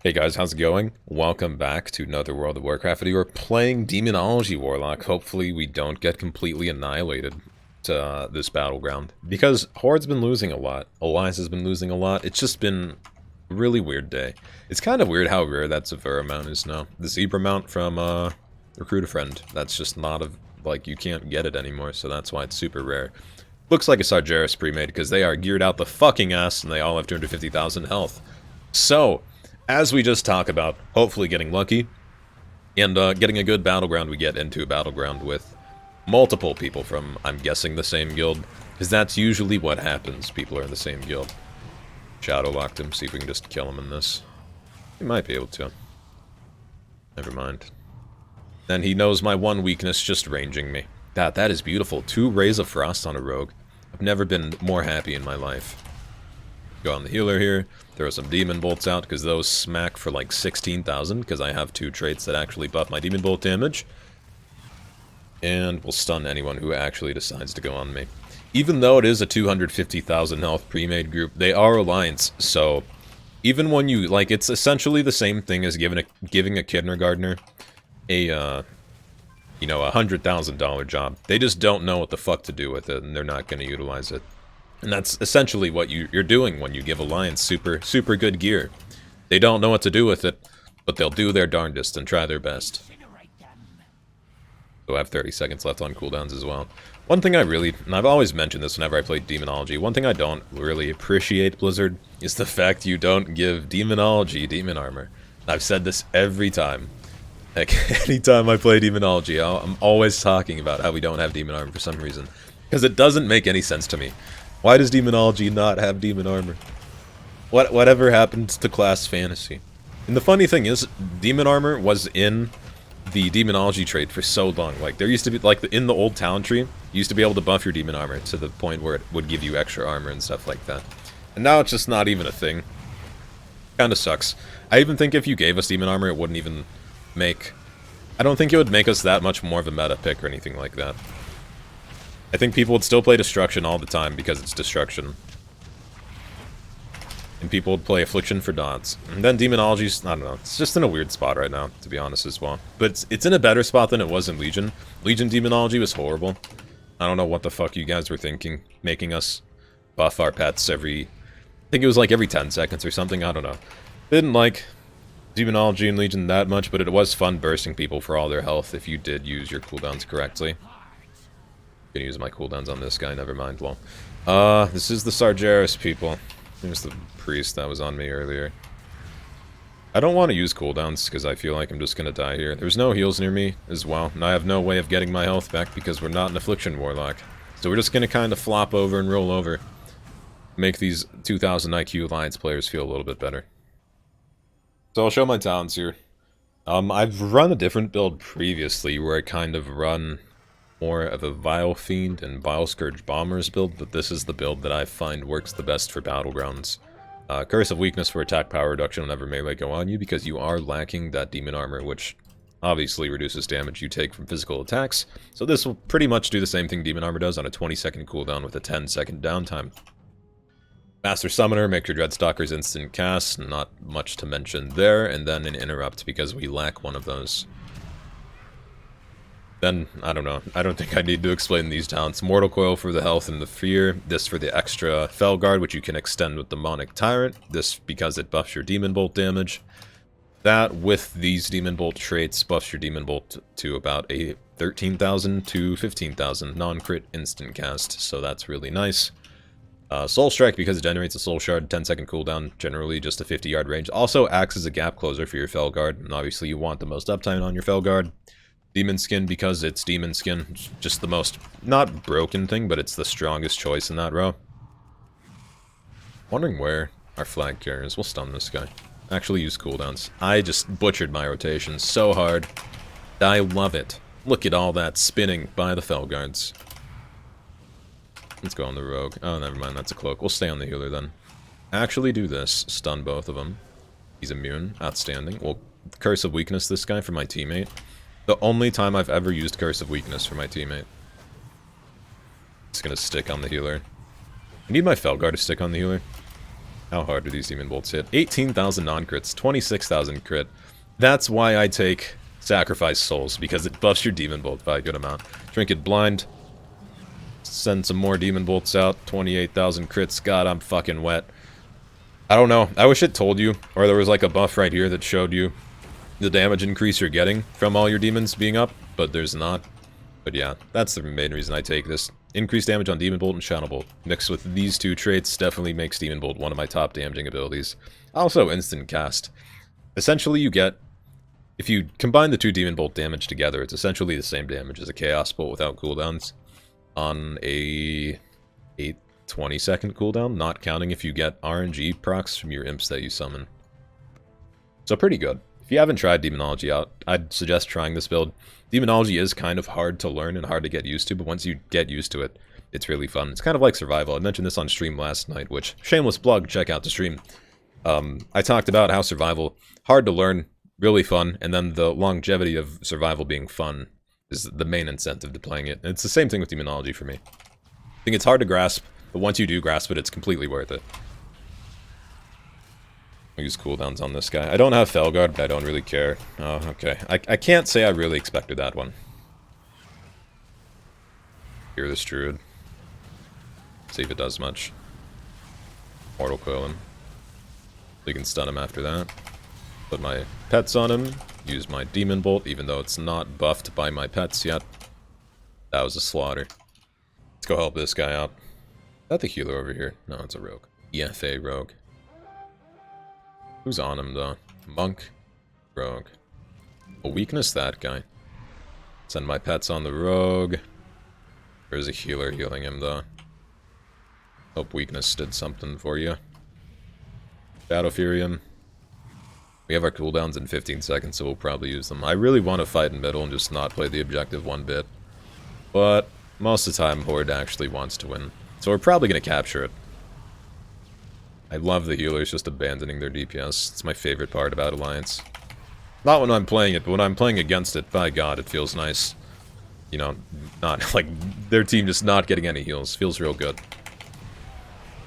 Hey guys, how's it going? Welcome back to another World of Warcraft video. We're playing Demonology Warlock. Hopefully we don't get completely annihilated to this battleground. Because Horde's been losing a lot. Alliance has been losing a lot. It's just been a really weird day. It's kind of weird how rare that Zevera mount is now. The Zebra mount from Recruit a Friend. That's just not like, you can't get it anymore, so that's why it's super rare. Looks like a Sargeras pre-made because they are geared out the fucking ass and they all have 250,000 health. So, as we just talked about, hopefully getting lucky, and getting a good battleground, we get into a battleground with multiple people from, I'm guessing, the same guild, because that's usually what happens, people are in the same guild. Shadow locked him, see if we can just kill him in this. We might be able to. Never mind. Then he knows my one weakness, just ranging me. That is beautiful. 2 Rays of Frost on a rogue. I've never been more happy in my life. Go on the healer here, throw some demon bolts out, because those smack for like 16,000, because I have 2 traits that actually buff my demon bolt damage. And we'll stun anyone who actually decides to go on me. Even though it is a 250,000 health pre-made group, they are alliance, so even when you, like, it's essentially the same thing as giving a kindergartner a, you know, $100,000 job. They just don't know what the fuck to do with it, and they're not going to utilize it. And that's essentially what you're doing when you give Alliance super good gear. They don't know what to do with it, but they'll do their darndest and try their best. So I have 30 seconds left on cooldowns as well. One thing and I've always mentioned this whenever I play Demonology, one thing I don't really appreciate, Blizzard, is the fact you don't give Demonology demon armor. I've said this every time. Like, anytime I play Demonology, I'm always talking about how we don't have demon armor for some reason. Because it doesn't make any sense to me. Why does Demonology not have demon armor? Whatever happened to class fantasy? And the funny thing is, demon armor was in the Demonology trait for so long. Like, there used to be, like, in the old town tree, you used to be able to buff your demon armor to the point where it would give you extra armor and stuff like that. And now it's just not even a thing. Kinda sucks. I even think if you gave us demon armor, it wouldn't even make... I don't think it would make us that much more of a meta pick or anything like that. I think people would still play Destruction all the time because it's Destruction. And people would play Affliction for dots. And then Demonology's, I don't know, it's just in a weird spot right now, to be honest as well. But it's in a better spot than it was in Legion. Legion Demonology was horrible. I don't know what the fuck you guys were thinking, making us buff our pets every... I think it was like every 10 seconds or something, I don't know. Didn't like Demonology and Legion that much, but it was fun bursting people for all their health if you did use your cooldowns correctly. Gonna use my cooldowns on this guy, never mind. Well, this is the Sargeras, people. There's the priest that was on me earlier. I don't want to use cooldowns because I feel like I'm just gonna die here. There's no heals near me as well, and I have no way of getting my health back because we're not an Affliction Warlock. So we're just gonna kind of flop over and roll over. Make these 2000 IQ Alliance players feel a little bit better. So I'll show my talents here. I've run a different build previously where I kind of run more of a Vile Fiend and Vile Scourge Bombers build, but this is the build that I find works the best for battlegrounds. Curse of Weakness for attack power reduction whenever melee go on you, because you are lacking that demon armor, which obviously reduces damage you take from physical attacks. So this will pretty much do the same thing demon armor does on a 20-second cooldown with a 10-second downtime. Master Summoner, make your Dreadstalkers instant cast, not much to mention there, and then an Interrupt because we lack one of those. Then, I don't know, I don't think I need to explain these talents. Mortal Coil for the health and the fear, this for the extra Felguard, which you can extend with Demonic Tyrant, this because it buffs your Demon Bolt damage. That, with these Demon Bolt traits, buffs your Demon Bolt to about a 13,000 to 15,000 non-crit instant cast, so that's really nice. Soul Strike, because it generates a Soul Shard, 10-second cooldown, generally just a 50-yard range. Also acts as a gap closer for your Felguard, and obviously you want the most uptime on your Felguard. Demon Skin, because it's Demon Skin, just the most, not broken thing, but it's the strongest choice in that row. Wondering where our flag carrier is. We'll stun this guy. Actually use cooldowns. I just butchered my rotation so hard. I love it. Look at all that spinning by the Felguards. Let's go on the rogue. Oh, never mind, that's a cloak. We'll stay on the healer then. Actually do this. Stun both of them. He's immune. Outstanding. We'll Curse of Weakness this guy for my teammate. The only time I've ever used Curse of Weakness for my teammate. It's gonna stick on the healer. I need my Felguard to stick on the healer. How hard do these demon bolts hit? 18,000 non-crits, 26,000 crit. That's why I take Sacrifice Souls, because it buffs your demon bolt by a good amount. Trinket Blind. Send some more demon bolts out. 28,000 crits. God, I'm fucking wet. I don't know. I wish it told you, or there was like a buff right here that showed you the damage increase you're getting from all your demons being up, but there's not. But yeah, that's the main reason I take this. Increased damage on Demon Bolt and Shadow Bolt, mixed with these two traits, definitely makes Demon Bolt one of my top damaging abilities. Also, instant cast. Essentially, you get, if you combine the two Demon Bolt damage together, it's essentially the same damage as a Chaos Bolt without cooldowns on a 20-second cooldown, not counting if you get RNG procs from your imps that you summon. So pretty good. If you haven't tried Demonology out, I'd suggest trying this build. Demonology is kind of hard to learn and hard to get used to, but once you get used to it, it's really fun. It's kind of like Survival. I mentioned this on stream last night, which, shameless plug, check out the stream. I talked about how Survival, hard to learn, really fun, and then the longevity of Survival being fun is the main incentive to playing it. And it's the same thing with Demonology for me. I think it's hard to grasp, but once you do grasp it, it's completely worth it. I'll use cooldowns on this guy. I don't have Felguard, but I don't really care. Oh, okay. I can't say I really expected that one. Hear this Druid. See if it does much. Mortal Coil him. We can stun him after that. Put my pets on him. Use my Demon Bolt, even though it's not buffed by my pets yet. That was a slaughter. Let's go help this guy out. Is that the healer over here? No, it's a rogue. BFA rogue. Who's on him, though? Monk? Rogue. A weakness, that guy. Send my pets on the rogue. There's a healer healing him, though. Hope weakness did something for you. Shadow Fury him. We have our cooldowns in 15 seconds, so we'll probably use them. I really want to fight in middle and just not play the objective one bit. But most of the time, Horde actually wants to win. So we're probably going to capture it. I love the healers just abandoning their DPS. It's my favorite part about Alliance. Not when I'm playing it, but when I'm playing against it, by God, it feels nice. You know, not like their team just not getting any heals. Feels real good.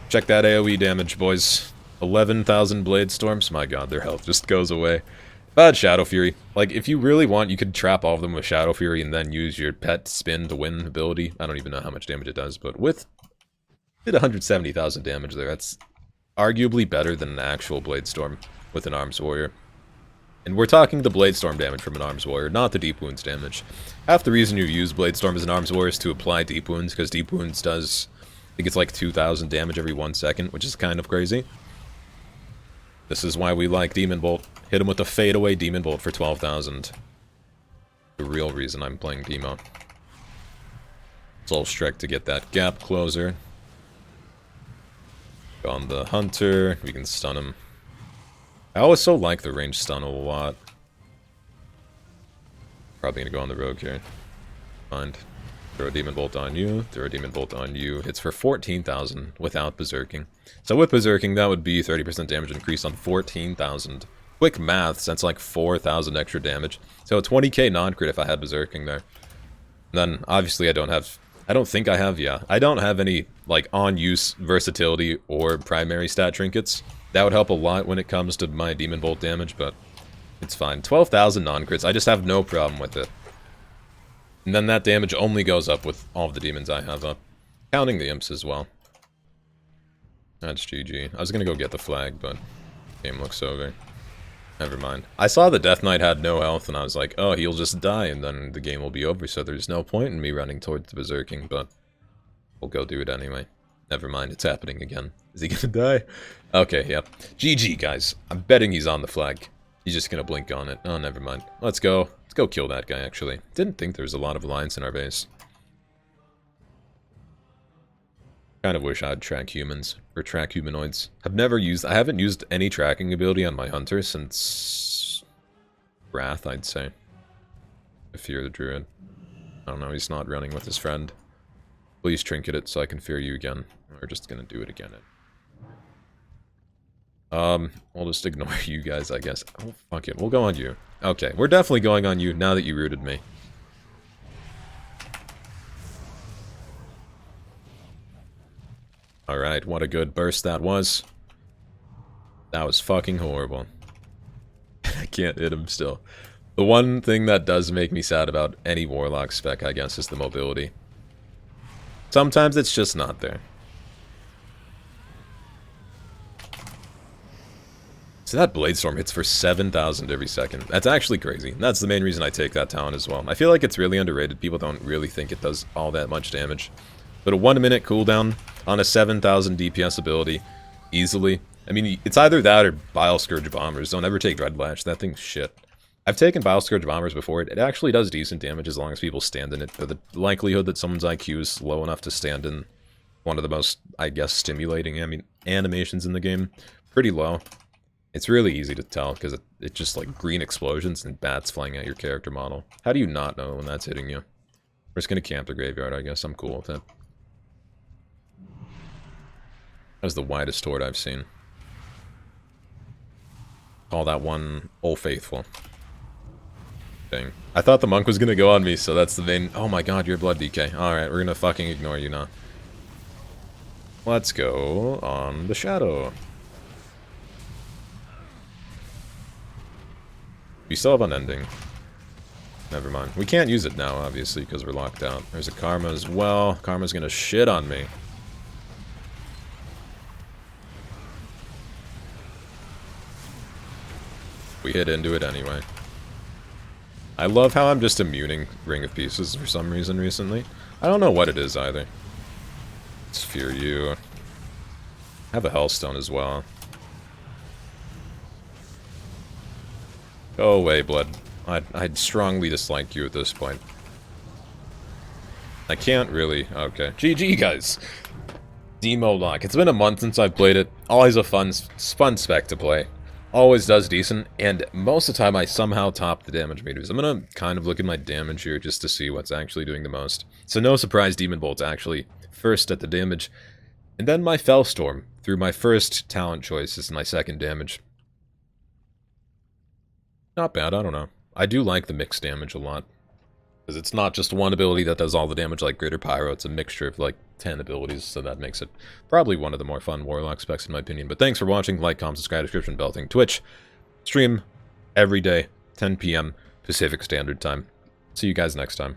Check that AoE damage, boys. 11,000 Blade Storms. My God, their health just goes away. Bad Shadow Fury. Like, if you really want, you could trap all of them with Shadow Fury and then use your pet spin to win ability. I don't even know how much damage it does, but with... did 170,000 damage there. That's arguably better than an actual Blade Storm with an Arms Warrior. And we're talking the Blade Storm damage from an Arms Warrior, not the Deep Wounds damage. Half the reason you use Blade Storm as an Arms Warrior is to apply Deep Wounds, because Deep Wounds does... I think it's like 2,000 damage every 1 second, which is kind of crazy. This is why we like Demon Bolt. Hit him with a fadeaway Demon Bolt for 12,000. The real reason I'm playing Demo. Soul Strike to get that gap closer. Go on the Hunter, we can stun him. I also like the range stun a lot. Probably gonna go on the Rogue here. Mind. Throw a Demon Bolt on you, throw a Demon Bolt on you. Hits for 14,000 without Berserking. So with Berserking, that would be 30% damage increase on 14,000. Quick maths, that's like 4,000 extra damage. So a 20k non-crit if I had Berserking there. Then, obviously I don't think I have, yeah. I don't have any, like, on-use versatility or primary stat trinkets. That would help a lot when it comes to my Demon Bolt damage, but it's fine. 12,000 non-crits, I just have no problem with it. And then that damage only goes up with all of the demons I have up. Counting the imps as well. That's GG. I was gonna go get the flag, but game looks over. Never mind. I saw the Death Knight had no health, and I was like, oh, he'll just die, and then the game will be over, so there's no point in me running towards the Berserking, but we'll go do it anyway. Never mind, it's happening again. Is he gonna die? Okay, yep. GG, guys. I'm betting he's on the flag. He's just gonna blink on it. Oh, never mind. Let's go. Let's go kill that guy, actually. Didn't think there was a lot of Alliance in our base. Kind of wish I'd track humans, or track humanoids. I haven't used any tracking ability on my Hunter since... Wrath, I'd say. I fear the Druid. I don't know, he's not running with his friend. Please trinket it so I can fear you again. We're just gonna do it again. We'll just ignore you guys, I guess. Oh, fuck it, we'll go on you. Okay, we're definitely going on you now that you rooted me. Alright, what a good burst that was. That was fucking horrible. I can't hit him still. The one thing that does make me sad about any Warlock spec, I guess, is the mobility. Sometimes it's just not there. So that Bladestorm hits for 7,000 every second. That's actually crazy. That's the main reason I take that talent as well. I feel like it's really underrated. People don't really think it does all that much damage. But a 1 minute cooldown on a 7,000 DPS ability, easily. I mean, it's either that or Bile Scourge Bombers. Don't ever take Dread Lash. That thing's shit. I've taken Bile Scourge Bombers before. It actually does decent damage as long as people stand in it. But the likelihood that someone's IQ is low enough to stand in one of the most, I guess, stimulating animations in the game, pretty low. It's really easy to tell because it's just like green explosions and bats flying at your character model. How do you not know when that's hitting you? We're just gonna camp the graveyard, I guess. I'm cool with it. That was the widest horde I've seen. Call that one Old Faithful. Dang. I thought the monk was gonna go on me, so that's the main... Oh my god, you're blood DK. Alright, we're gonna fucking ignore you now. Let's go on the Shadow. We still have Unending. Never mind. We can't use it now, obviously, because we're locked out. There's a Karma as well. Karma's gonna shit on me. We hit into it anyway. I love how I'm just immuning Ring of Pieces for some reason recently. I don't know what it is either. Let's fear you. I have a Hellstone as well. Go away, blood. I'd strongly dislike you at this point. I can't really... Okay. GG, guys! Demonology. It's been a month since I've played it. Always a fun spec to play. Always does decent, and most of the time I somehow top the damage meters. I'm gonna kind of look at my damage here just to see what's actually doing the most. So no surprise, Demon Bolt's actually first at the damage. And then my Fellstorm, through my first talent choice, is my second damage. Not bad, I don't know. I do like the mixed damage a lot. Because it's not just one ability that does all the damage like Greater Pyro, it's a mixture of like 10 abilities, so that makes it probably one of the more fun Warlock specs in my opinion. But thanks for watching, like, comment, subscribe, description, bell thing, Twitch. Stream every day, 10 PM Pacific Standard Time. See you guys next time.